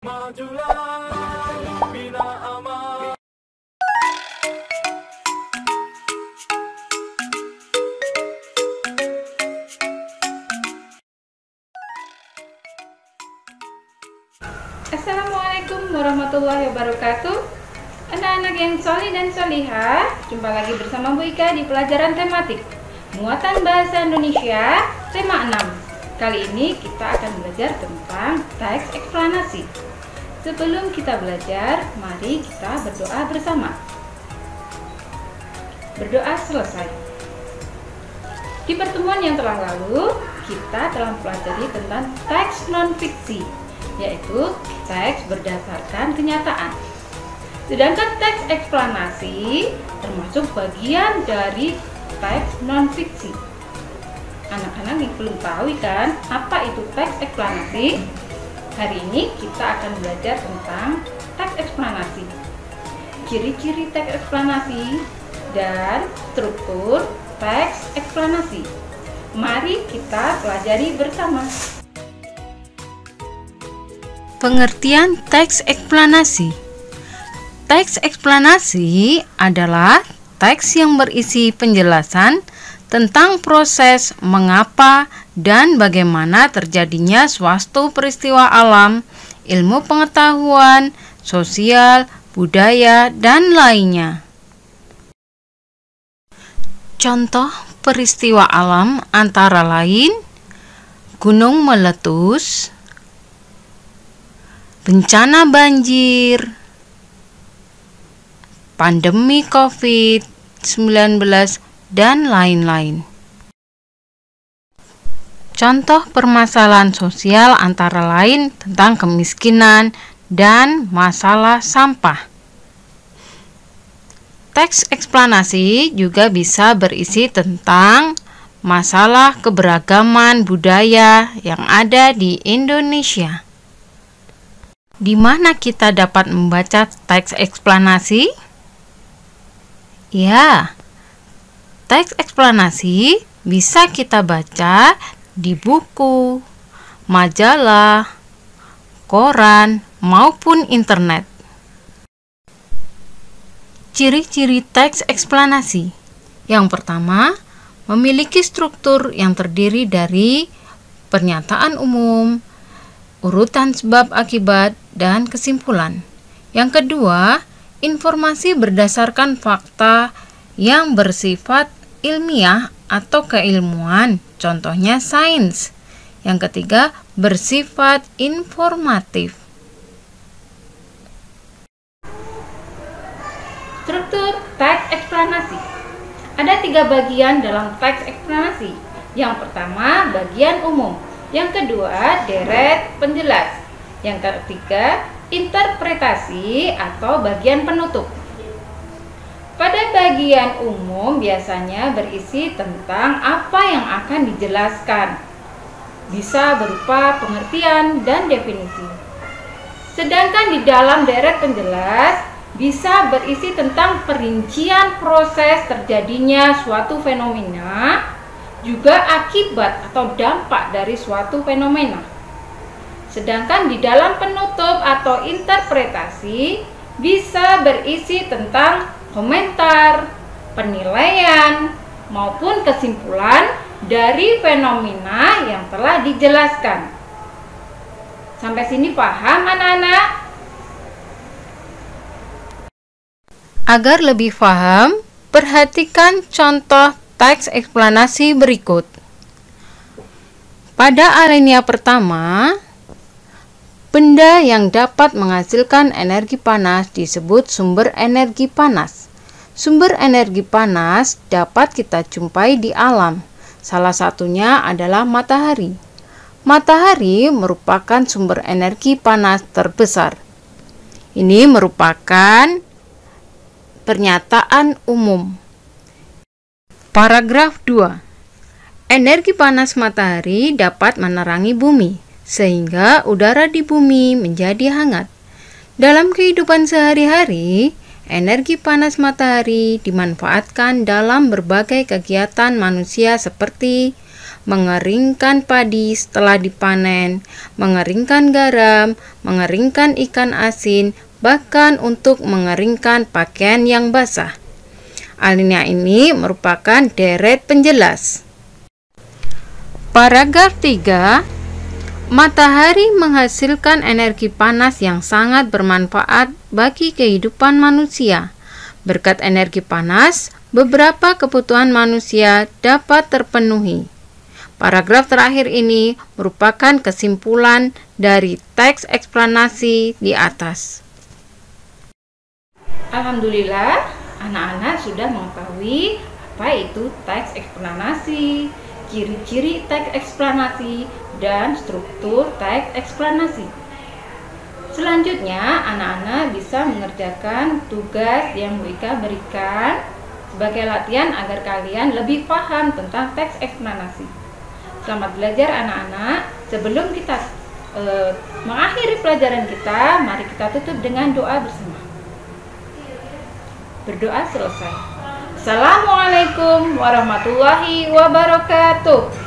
Majulah Bina Amal. Assalamualaikum warahmatullahi wabarakatuh. Anak-anak yang solih dan solihah, jumpa lagi bersama Bu Ika di pelajaran tematik Muatan Bahasa Indonesia tema 6. Kali ini kita akan belajar tentang teks eksplanasi. Sebelum kita belajar, mari kita berdoa bersama. Berdoa selesai. Di pertemuan yang telah lalu, kita telah mempelajari tentang teks non-fiksi, yaitu teks berdasarkan kenyataan. Sedangkan teks eksplanasi termasuk bagian dari teks non-fiksi. Anak-anak yang belum tahu kan apa itu teks eksplanasi? Hari ini kita akan belajar tentang teks eksplanasi, ciri-ciri teks eksplanasi, dan struktur teks eksplanasi. Mari kita pelajari bersama. Pengertian teks eksplanasi. Teks eksplanasi adalah teks yang berisi penjelasan tentang proses mengapa dan bagaimana terjadinya suatu peristiwa alam, ilmu pengetahuan, sosial, budaya, dan lainnya. Contoh peristiwa alam antara lain gunung meletus, bencana banjir, pandemi COVID-19, dan lain-lain. Contoh permasalahan sosial antara lain tentang kemiskinan dan masalah sampah. Teks eksplanasi juga bisa berisi tentang masalah keberagaman budaya yang ada di Indonesia. Di mana kita dapat membaca teks eksplanasi? Ya, teks eksplanasi bisa kita baca di buku, majalah, koran, maupun internet. Ciri-ciri teks eksplanasi. Yang pertama, memiliki struktur yang terdiri dari pernyataan umum, urutan sebab akibat, dan kesimpulan. Yang kedua, informasi berdasarkan fakta yang bersifat ilmiah atau keilmuan, contohnya sains. Yang ketiga, bersifat informatif. Struktur teks eksplanasi. Ada 3 bagian dalam teks eksplanasi. Yang pertama, bagian umum. Yang kedua, deret penjelas. Yang ketiga, interpretasi atau bagian penutup. Pada bagian umum biasanya berisi tentang apa yang akan dijelaskan. Bisa berupa pengertian dan definisi. Sedangkan di dalam deret penjelas bisa berisi tentang perincian proses terjadinya suatu fenomena, juga akibat atau dampak dari suatu fenomena. Sedangkan di dalam penutup atau interpretasi bisa berisi tentang komentar, penilaian, maupun kesimpulan dari fenomena yang telah dijelaskan. Sampai sini paham anak-anak? Agar lebih paham, perhatikan contoh teks eksplanasi berikut. Pada alinea pertama, benda yang dapat menghasilkan energi panas disebut sumber energi panas. Sumber energi panas dapat kita jumpai di alam. Salah satunya adalah matahari. Matahari merupakan sumber energi panas terbesar. Ini merupakan pernyataan umum. Paragraf 2. Energi panas matahari dapat menerangi bumi, sehingga udara di bumi menjadi hangat. Dalam kehidupan sehari-hari, energi panas matahari dimanfaatkan dalam berbagai kegiatan manusia seperti mengeringkan padi setelah dipanen, mengeringkan garam, mengeringkan ikan asin, bahkan untuk mengeringkan pakaian yang basah. Alinea ini merupakan deret penjelas. Paragraf 3. Matahari menghasilkan energi panas yang sangat bermanfaat bagi kehidupan manusia. Berkat energi panas, beberapa kebutuhan manusia dapat terpenuhi. Paragraf terakhir ini merupakan kesimpulan dari teks eksplanasi di atas. Alhamdulillah, anak-anak sudah mengetahui apa itu teks eksplanasi, ciri-ciri teks eksplanasi, dan struktur teks eksplanasi. Selanjutnya, anak-anak bisa mengerjakan tugas yang Bu Ika berikan sebagai latihan agar kalian lebih paham tentang teks eksplanasi. Selamat belajar anak-anak. Sebelum kita mengakhiri pelajaran kita, mari kita tutup dengan doa bersama. Berdoa selesai. Assalamualaikum warahmatullahi wabarakatuh.